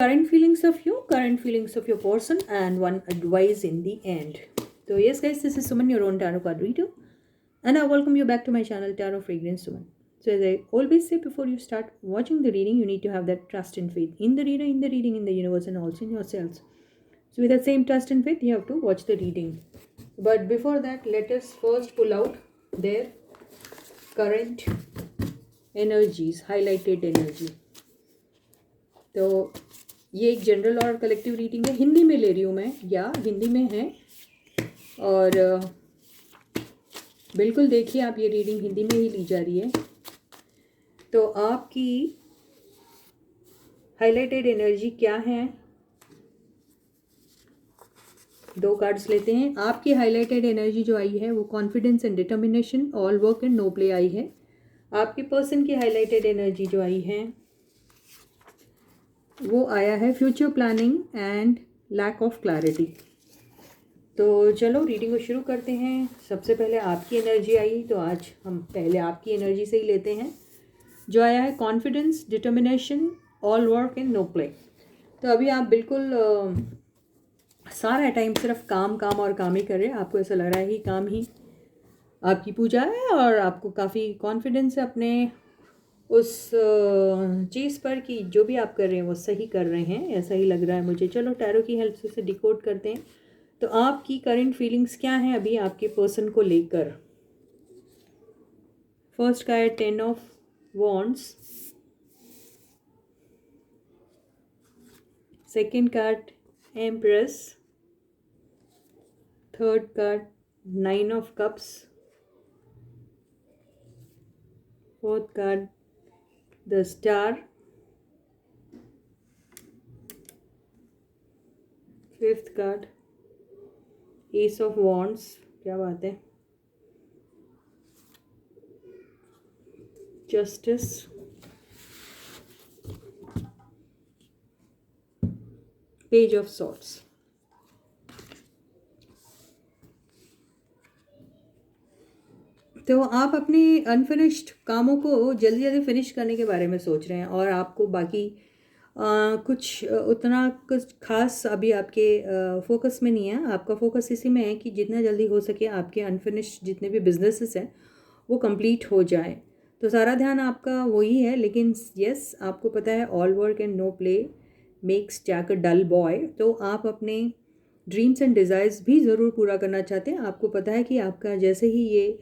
Current feelings of you, current feelings of your person, and one advice in the end. So yes guys, this is Suman, your own tarot card reader, and I welcome you back to my channel Tarot Fragrance Suman. So as I always say, before you start watching the reading, you need to have that trust and faith in the reader, in the reading, in the universe, and also in yourselves. So with that same trust and faith, you have to watch the reading. But before that, let us first pull out their current energies, highlighted energy. तो ये एक general और collective reading है, हिंदी में ले रही हूँ मैं, या हिंदी में है। और बिल्कुल देखिए, आप ये रीडिंग हिंदी में ही ली जा रही है। तो आपकी हाईलाइटेड एनर्जी क्या है, 2 कार्ड्स लेते हैं। आपकी हाईलाइटेड एनर्जी जो आई है वो confidence and determination, all work and no play आई है। आपके पर्सन की हाईलाइटेड एनर्जी जो आई है वो आया है future planning and lack of clarity. तो चलो रीडिंग को शुरू करते हैं। सबसे पहले आपकी एनर्जी आई, तो आज हम पहले आपकी एनर्जी से ही लेते हैं। जो आया है confidence, determination, all work and no play. तो अभी आप बिल्कुल सारा टाइम सिर्फ काम काम और काम ही कर रहे हैं। आपको ऐसा लग रहा है कि काम ही आपकी पूजा है और आपको काफ़ी कॉन्फिडेंस है अपने उस चीज़ पर कि जो भी आप कर रहे हैं वो सही कर रहे हैं, ऐसा ही लग रहा है मुझे। चलो टैरो की हेल्प से डिकोड करते हैं। तो आपकी करंट फीलिंग्स क्या हैं अभी आपके पर्सन को लेकर। First card 10 of wands, second card empress, third card 9 of cups, fourth card the star, fifth card S of wands, क्या बात है, जस्टिस, पेज ऑफ सॉर्ड्स। तो आप अपने अनफिनिश्ड कामों को जल्दी जल्दी फिनिश करने के बारे में सोच रहे हैं और आपको बाकी कुछ उतना कुछ खास अभी आपके फोकस में नहीं है। आपका फोकस इसी में है कि जितना जल्दी हो सके आपके अनफिनिश्ड जितने भी बिजनेसेस हैं वो कंप्लीट हो जाए। तो सारा ध्यान आपका वही है। लेकिन यस, आपको पता है all work and no play makes Jack a dull boy. तो आप अपने ड्रीम्स एंड डिज़ायर्स भी ज़रूर पूरा करना चाहते हैं। आपको पता है कि आपका जैसे ही ये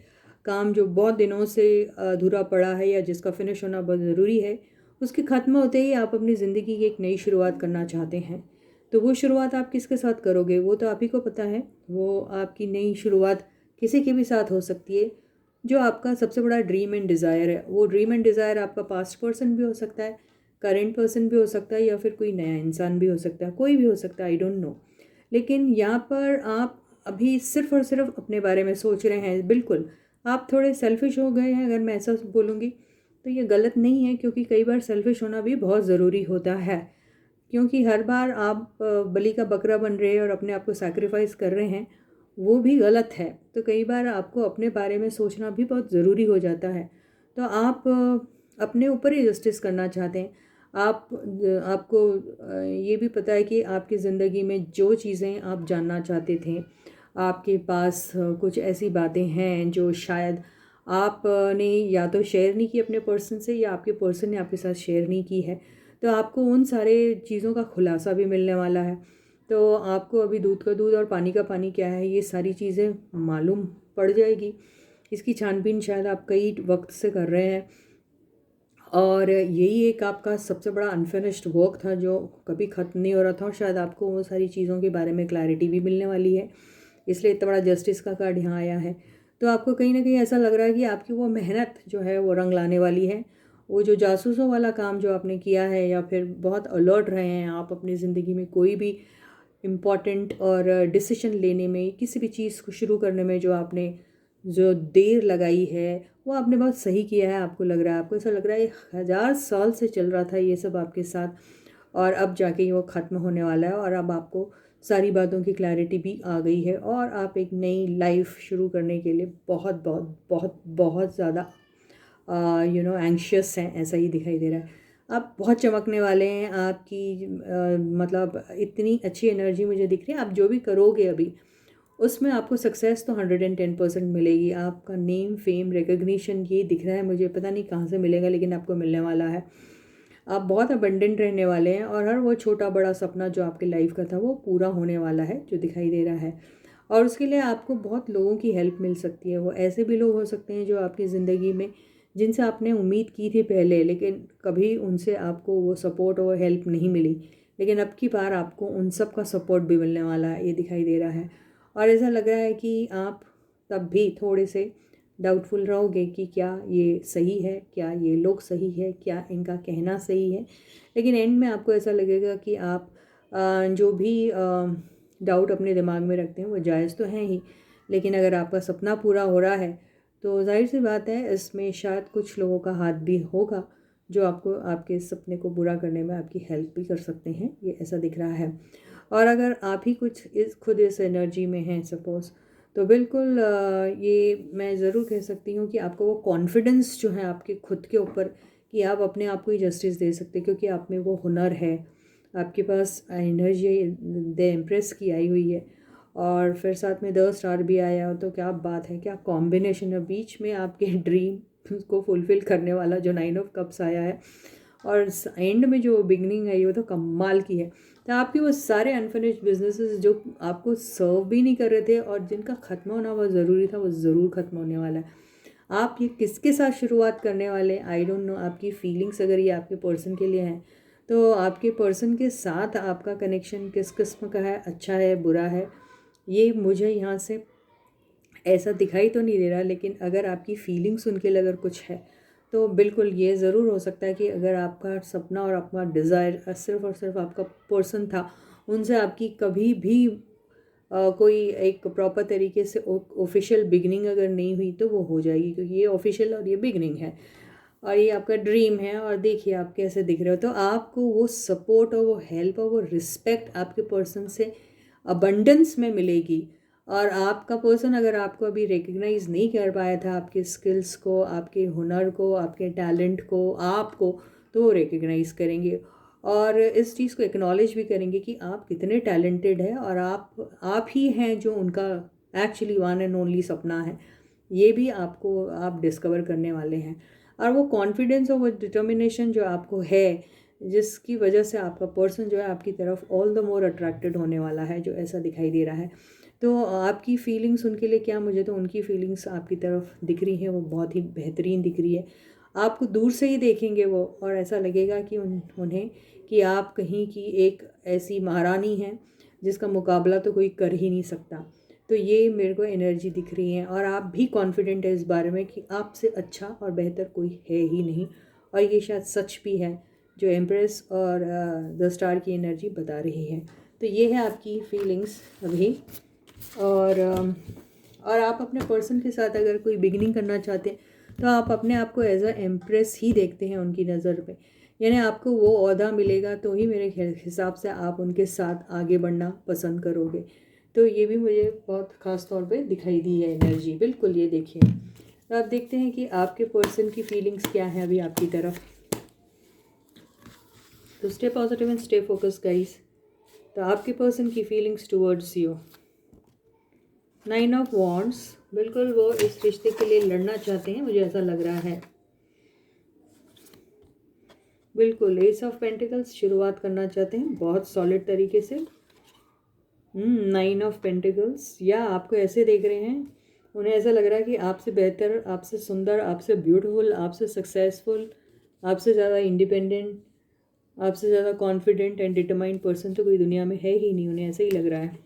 काम जो बहुत दिनों से अधूरा पड़ा है या जिसका फिनिश होना बहुत ज़रूरी है, उसके ख़त्म होते ही आप अपनी ज़िंदगी की एक नई शुरुआत करना चाहते हैं। तो वो शुरुआत आप किसके साथ करोगे वो तो आप ही को पता है। वो आपकी नई शुरुआत किसी के भी साथ हो सकती है जो आपका सबसे बड़ा ड्रीम एंड डिज़ायर है। वो ड्रीम एंड डिज़ायर आपका पास्ट पर्सन भी हो सकता है, करेंट पर्सन भी हो सकता है, या फिर कोई नया इंसान भी हो सकता है, कोई भी हो सकता है, आई डोंट नो। लेकिन यहाँ पर आप अभी सिर्फ और सिर्फ अपने बारे में सोच रहे हैं। बिल्कुल आप थोड़े सेल्फिश हो गए हैं, अगर मैं ऐसा बोलूँगी तो ये गलत नहीं है, क्योंकि कई बार सेल्फिश होना भी बहुत ज़रूरी होता है। क्योंकि हर बार आप बलि का बकरा बन रहे हैं और अपने आप को सैक्रिफाइस कर रहे हैं, वो भी गलत है। तो कई बार आपको अपने बारे में सोचना भी बहुत ज़रूरी हो जाता है। तो आप अपने ऊपर ही जस्टिस करना चाहते हैं। आपको ये भी पता है कि आपकी ज़िंदगी में जो चीज़ें आप जानना चाहते थे, आपके पास कुछ ऐसी बातें हैं जो शायद आपने या तो शेयर नहीं की अपने पर्सन से, या आपके पर्सन ने आपके साथ शेयर नहीं की है। तो आपको उन सारे चीज़ों का खुलासा भी मिलने वाला है। तो आपको अभी दूध का दूध और पानी का पानी क्या है, ये सारी चीज़ें मालूम पड़ जाएगी। इसकी छानबीन शायद आप कई वक्त से कर रहे हैं, और यही एक आपका सबसे बड़ा अनफिनिश्ड वर्क था जो कभी ख़त्म नहीं हो रहा था। और शायद आपको वो सारी चीज़ों के बारे में क्लैरिटी भी मिलने वाली है, इसलिए इतना बड़ा जस्टिस का कार्ड यहाँ आया है। तो आपको कहीं ना कहीं ऐसा लग रहा है कि आपकी वो मेहनत जो है वो रंग लाने वाली है। वो जो जासूसों वाला काम जो आपने किया है, या फिर बहुत अलर्ट रहे हैं आप अपनी ज़िंदगी में कोई भी इम्पॉर्टेंट और डिसीजन लेने में, किसी भी चीज़ को शुरू करने में जो देर लगाई है वो आपने बहुत सही किया है। आपको लग रहा है, आपको ऐसा लग रहा है 1000 साल से चल रहा था ये सब आपके साथ, और अब जाके वो ख़त्म होने वाला है। और अब आपको सारी बातों की क्लैरिटी भी आ गई है, और आप एक नई लाइफ शुरू करने के लिए बहुत बहुत बहुत बहुत ज़्यादा एंग्शियस हैं, ऐसा ही दिखाई दे रहा है। आप बहुत चमकने वाले हैं। आपकी मतलब इतनी अच्छी एनर्जी मुझे दिख रही है। आप जो भी करोगे अभी उसमें आपको सक्सेस तो 110% मिलेगी। आपका नेम फेम रिकग्निशन ये दिख रहा है मुझे, पता नहीं कहाँ से मिलेगा लेकिन आपको मिलने वाला है। आप बहुत अबंडेंट रहने वाले हैं और हर वो छोटा बड़ा सपना जो आपके लाइफ का था वो पूरा होने वाला है जो दिखाई दे रहा है। और उसके लिए आपको बहुत लोगों की हेल्प मिल सकती है। वो ऐसे भी लोग हो सकते हैं जो आपकी ज़िंदगी में जिनसे आपने उम्मीद की थी पहले, लेकिन कभी उनसे आपको वो सपोर्ट और हेल्प नहीं मिली, लेकिन अब की बार आपको उन सब का सपोर्ट भी मिलने वाला है, ये दिखाई दे रहा है। और ऐसा लग रहा है कि आप तब भी थोड़े से डाउटफुल रहोगे कि क्या ये सही है, क्या ये लोग सही है, क्या इनका कहना सही है। लेकिन एंड में आपको ऐसा लगेगा कि आप जो भी डाउट अपने दिमाग में रखते हैं वो जायज़ तो हैं ही, लेकिन अगर आपका सपना पूरा हो रहा है तो जाहिर सी बात है इसमें शायद कुछ लोगों का हाथ भी होगा जो आपको आपके सपने को पूरा करने में आपकी हेल्प भी कर सकते हैं, ये ऐसा दिख रहा है। और अगर आप ही कुछ खुद इस एनर्जी में हैं सपोज़, तो बिल्कुल ये मैं ज़रूर कह सकती हूँ कि आपको वो कॉन्फिडेंस जो है आपके खुद के ऊपर कि आप अपने आप को ही जस्टिस दे सकते हैं, क्योंकि आप में वो हुनर है, आपके पास एनर्जी द एम्प्रेस की आई हुई है और फिर साथ में द स्टार भी आया हो, तो क्या बात है, क्या कॉम्बिनेशन है। बीच में आपके ड्रीम को फुलफ़िल करने वाला जो 9 ऑफ कप्स आया है और एंड में जो बिगनिंग है वो तो कमाल की है। तो आपके वो सारे अनफिनिश्ड बिजनेसेस जो आपको सर्व भी नहीं कर रहे थे और जिनका ख़त्म होना बहुत ज़रूरी था वो ज़रूर ख़त्म होने वाला है। आप ये किसके साथ शुरुआत करने वाले हैं आई डोंट नो। आपकी फीलिंग्स अगर ये आपके पर्सन के लिए हैं तो आपके पर्सन के साथ आपका कनेक्शन किस किस्म का है, अच्छा है बुरा है, ये मुझे यहाँ से ऐसा दिखाई तो नहीं दे रहा। लेकिन अगर आपकी फीलिंग्स उनके लिए अगर कुछ है तो बिल्कुल ये ज़रूर हो सकता है कि अगर आपका सपना और आपका डिज़ायर सिर्फ़ और सिर्फ आपका पर्सन था, उनसे आपकी कभी भी कोई एक प्रॉपर तरीके से ऑफिशियल बिगनिंग अगर नहीं हुई तो वो हो जाएगी, क्योंकि ये ऑफिशियल और ये बिगनिंग है और ये आपका ड्रीम है। और देखिए आप कैसे दिख रहे हो, तो आपको वो सपोर्ट और वो हेल्प और वो रिस्पेक्ट आपके पर्सन से अबंडेंस में मिलेगी। और आपका पर्सन अगर आपको अभी रिकग्नाइज़ नहीं कर पाया था आपके स्किल्स को, आपके हुनर को, आपके टैलेंट को, आपको, तो वो रिकग्नाइज़ करेंगे और इस चीज़ को एक्नॉलेज भी करेंगे कि आप कितने टैलेंटेड हैं और आप ही हैं जो उनका एक्चुअली वन एंड ओनली सपना है। ये भी आपको आप डिस्कवर करने वाले हैं। और वो कॉन्फिडेंस और वो डिटर्मिनेशन जो आपको है, जिसकी वजह से आपका पर्सन जो है आपकी तरफ ऑल द मोर अट्रैक्टेड होने वाला है, जो ऐसा दिखाई दे रहा है। तो आपकी फीलिंग्स उनके लिए क्या, मुझे तो उनकी फीलिंग्स आपकी तरफ दिख रही हैं, वो बहुत ही बेहतरीन दिख रही है। आपको दूर से ही देखेंगे वो और ऐसा लगेगा कि उन्हें कि आप कहीं की एक ऐसी महारानी हैं जिसका मुकाबला तो कोई कर ही नहीं सकता। तो ये मेरे को एनर्जी दिख रही है और आप भी कॉन्फिडेंट है इस बारे में कि आपसे अच्छा और बेहतर कोई है ही नहीं। और ये शायद सच भी है जो एम्प्रेस और द स्टार की एनर्जी बता रही है। तो ये है आपकी फीलिंग्स अभी। और आप अपने पर्सन के साथ अगर कोई बिगिनिंग करना चाहते हैं तो आप अपने आप को एज अ एम्प्रेस ही देखते हैं उनकी नज़र पे, यानी आपको वो ओहदा मिलेगा तो ही मेरे हिसाब से आप उनके साथ आगे बढ़ना पसंद करोगे। तो ये भी मुझे बहुत ख़ास तौर पे दिखाई दी है एनर्जी, बिल्कुल ये देखिए। तो आप देखते हैं कि आपके पर्सन की फीलिंग्स क्या हैं अभी आपकी तरफ। तो stay positive and stay focus guys. तो आपके पर्सन की feelings towards you, 9 of wands, बिल्कुल वो इस रिश्ते के लिए लड़ना चाहते हैं, मुझे ऐसा लग रहा है। बिल्कुल एस ऑफ पेंटिकल्स, शुरुआत करना चाहते हैं बहुत सॉलिड तरीके से। 9 ऑफ पेंटिकल्स, या आपको ऐसे देख रहे हैं, उन्हें ऐसा लग रहा है कि आपसे बेहतर, आपसे सुंदर, आपसे ब्यूटीफुल, आपसे सक्सेसफुल, आपसे ज़्यादा इंडिपेंडेंट, आपसे ज़्यादा कॉन्फिडेंट एंड डिटरमाइंड पर्सन तो कोई दुनिया में है ही नहीं, उन्हें ऐसा ही लग रहा है।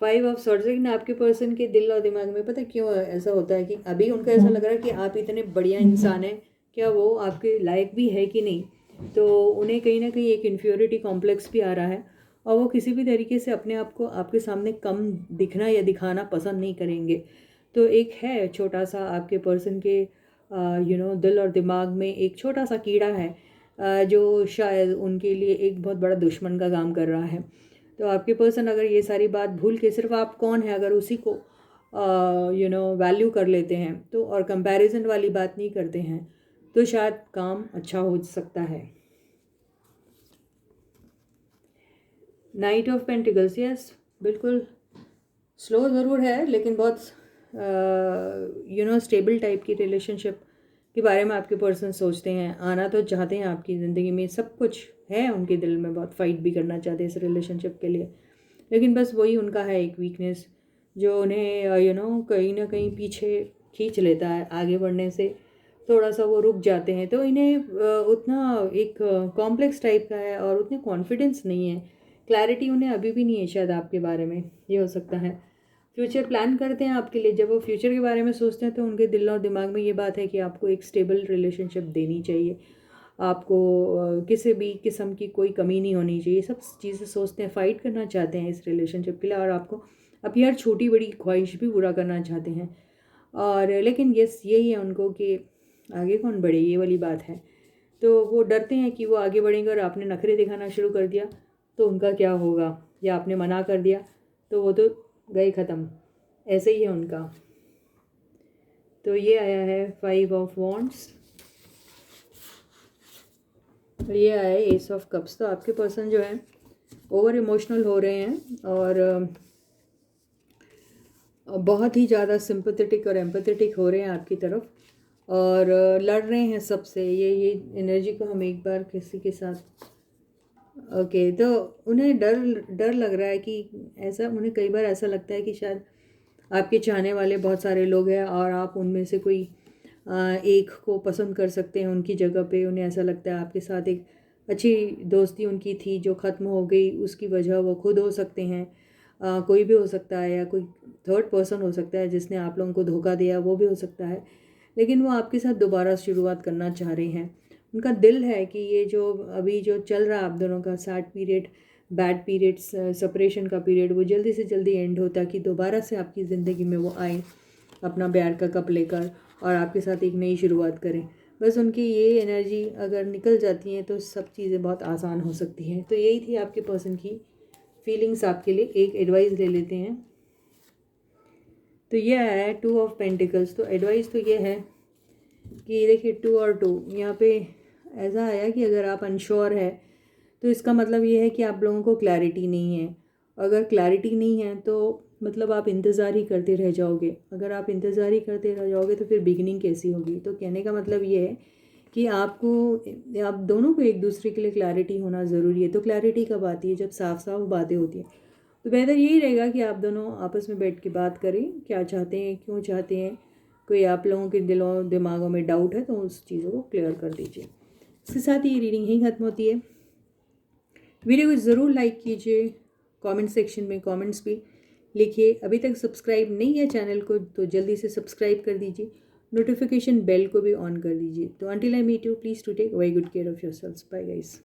5 ऑफ सॉर्ड्स, लेकिन आपके पर्सन के दिल और दिमाग में पता क्यों ऐसा होता है कि अभी उनको ऐसा लग रहा है कि आप इतने बढ़िया इंसान हैं, क्या वो आपके लायक भी है कि नहीं। तो उन्हें कहीं ना कहीं एक इन्फ्योरिटी कॉम्प्लेक्स भी आ रहा है और वो किसी भी तरीके से अपने आप को आपके सामने कम दिखना या दिखाना पसंद नहीं करेंगे। तो एक है छोटा सा आपके पर्सन के दिल और दिमाग में एक छोटा सा कीड़ा है जो शायद उनके लिए एक बहुत बड़ा दुश्मन का काम कर रहा है। तो आपके पर्सन अगर ये सारी बात भूल के सिर्फ आप कौन है अगर उसी को वैल्यू कर लेते हैं तो, और कंपैरिजन वाली बात नहीं करते हैं, तो शायद काम अच्छा हो सकता है। नाइट ऑफ पेंटिकल्स, यस, बिल्कुल स्लो ज़रूर है लेकिन बहुत स्टेबल टाइप की रिलेशनशिप के बारे में आपके पर्सन सोचते हैं, आना तो चाहते हैं आपकी ज़िंदगी में, सब कुछ है उनके दिल में, बहुत फाइट भी करना चाहते हैं इस रिलेशनशिप के लिए, लेकिन बस वही उनका है एक वीकनेस जो उन्हें कहीं ना कहीं पीछे खींच लेता है आगे बढ़ने से, थोड़ा सा वो रुक जाते हैं। तो इन्हें उतना एक कॉम्प्लेक्स टाइप का है और उतने कॉन्फिडेंस नहीं है, क्लैरिटी उन्हें अभी भी नहीं है शायद आपके बारे में, ये हो सकता है। फ्यूचर प्लान करते हैं आपके लिए, जब वो फ्यूचर के बारे में सोचते हैं तो उनके दिल और दिमाग में ये बात है कि आपको एक स्टेबल रिलेशनशिप देनी चाहिए, आपको किसी भी किस्म की कोई कमी नहीं होनी चाहिए, सब चीज़ें सोचते हैं, फ़ाइट करना चाहते हैं इस रिलेशनशिप के लिए और आपको अपनी हर छोटी बड़ी ख्वाहिश भी पूरा करना चाहते हैं। और लेकिन यस यही है उनको कि आगे कौन बढ़े, ये वाली बात है। तो वो डरते हैं कि वो आगे बढ़ेंगे और आपने नखरे दिखाना शुरू कर दिया तो उनका क्या होगा, या आपने मना कर दिया तो वो तो गए ख़त्म, ऐसे ही है उनका। तो ये आया है 5 ऑफ वॉन्ड्स और ये आया है एस ऑफ कप्स। तो आपके पर्सन जो है ओवर इमोशनल हो रहे हैं और बहुत ही ज़्यादा सिंपैथेटिक और एम्पैथेटिक हो रहे हैं आपकी तरफ और लड़ रहे हैं सबसे। ये एनर्जी को हम एक बार किसी के साथ ओके तो उन्हें डर डर लग रहा है कि ऐसा, उन्हें कई बार ऐसा लगता है कि शायद आपके चाहने वाले बहुत सारे लोग हैं और आप उनमें से कोई एक को पसंद कर सकते हैं उनकी जगह पे। उन्हें ऐसा लगता है आपके साथ एक अच्छी दोस्ती उनकी थी जो ख़त्म हो गई, उसकी वजह वो खुद हो सकते हैं, कोई भी हो सकता है, या कोई थर्ड पर्सन हो सकता है जिसने आप लोगों को धोखा दिया, वो भी हो सकता है। लेकिन वो आपके साथ दोबारा शुरुआत करना चाह रहे हैं। उनका दिल है कि ये जो अभी जो चल रहा है आप दोनों का sad period, bad periods, separation का पीरियड, वो जल्दी से जल्दी एंड हो ताकि दोबारा से आपकी ज़िंदगी में वो आए अपना प्यार का कप लेकर और आपके साथ एक नई शुरुआत करें। बस उनकी ये एनर्जी अगर निकल जाती हैं तो सब चीज़ें बहुत आसान हो सकती हैं। तो यही थी आपके पर्सन की फीलिंग्स आपके लिए। एक एडवाइस ले लेते हैं। तो ये आया है 2 ऑफ पेंटिकल्स। तो एडवाइस तो ये है कि देखिए 2 और 2 यहाँ पे ऐसा आया कि अगर आप अनश्योर है तो इसका मतलब ये है कि आप लोगों को क्लैरिटी नहीं है। अगर क्लैरिटी नहीं है तो मतलब आप इंतज़ार ही करते रह जाओगे। अगर आप इंतज़ार ही करते रह जाओगे तो फिर बिगिनिंग कैसी होगी। तो कहने का मतलब ये है कि आप दोनों को एक दूसरे के लिए क्लैरिटी होना ज़रूरी है। तो क्लैरिटी कब आती है? जब साफ साफ बातें होती हैं। तो बेहतर यही रहेगा कि आप दोनों आपस में बैठ के बात करें, क्या चाहते हैं, क्यों चाहते हैं। कोई आप लोगों के दिलों दिमागों में डाउट है तो उस चीज़ों को क्लियर कर दीजिए। इसके साथ ही ये रीडिंग यहीं खत्म होती है। वीडियो को ज़रूर लाइक कीजिए, कमेंट सेक्शन में कमेंट्स भी लिखिए। अभी तक सब्सक्राइब नहीं है चैनल को तो जल्दी से सब्सक्राइब कर दीजिए, नोटिफिकेशन बेल को भी ऑन कर दीजिए। तो until I meet you, please to take very good care of yourselves. Bye guys.